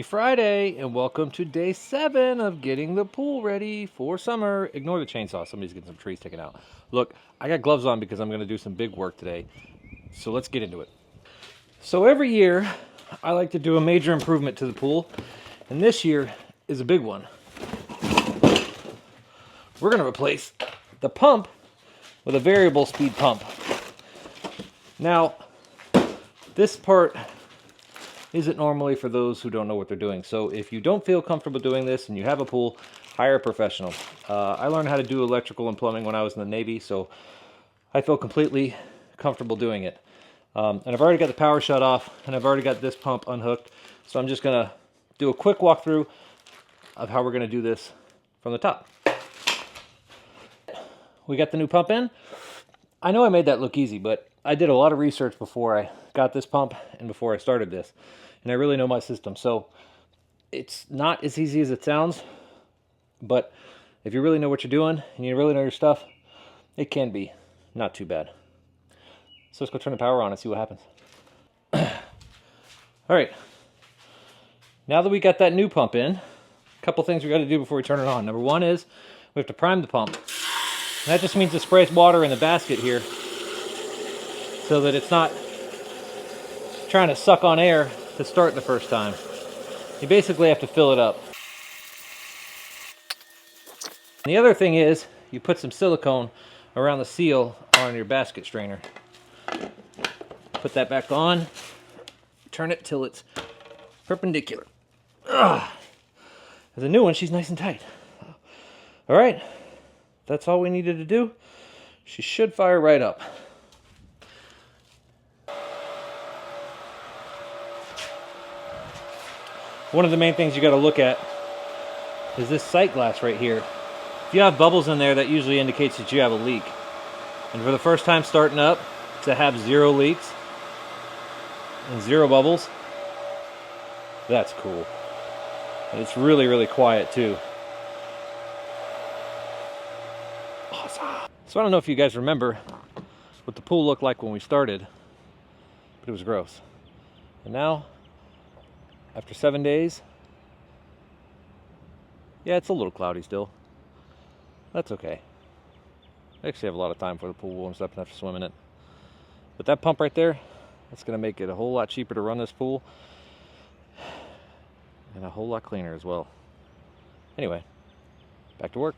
Friday, and welcome to day 7 of getting the pool ready for summer. Ignore the chainsaw, somebody's getting some trees taken out. Look, I got gloves on because I'm going to do some big work today, so let's get into it. So every year, I like to do a major improvement to the pool, and this year is a big one. We're going to replace the pump with a variable speed pump. Now, this part isn't normally for those who don't know what they're doing. So if you don't feel comfortable doing this and you have a pool, hire a professional. I learned how to do electrical and plumbing when I was in the Navy, so I feel completely comfortable doing it. And I've already got the power shut off, and I've already got this pump unhooked. So I'm just gonna do a quick walkthrough of how we're gonna do this from the top. We got the new pump in. I know I made that look easy, but I did a lot of research before I got this pump and before I started this. And I really know my system. So it's not as easy as it sounds, but if you really know what you're doing and you really know your stuff, it can be not too bad. So let's go turn the power on and see what happens. All right. Now that we got that new pump in, a couple things we got to do before we turn it on. Number one is we have to prime the pump. And that just means it sprays water in the basket here so that it's not trying to suck on air to start the first time. You basically have to fill it up. And the other thing is you put some silicone around the seal on your basket strainer. Put that back on, turn it till it's perpendicular. Ugh. The new one, she's nice and tight. All right, that's all we needed to do. She should fire right up. One of the main things you got to look at is this sight glass right here. If you have bubbles in there, that usually indicates that you have a leak. And for the first time starting up, to have 0 leaks and 0 bubbles, that's cool. And it's really, really quiet too. Awesome. So I don't know if you guys remember what the pool looked like when we started, but it was gross. And now, after 7 days, yeah, it's a little cloudy still. That's okay. I actually have a lot of time for the pool warms up and have to swim in it. But that pump right there, that's going to make it a whole lot cheaper to run this pool. And a whole lot cleaner as well. Anyway, back to work.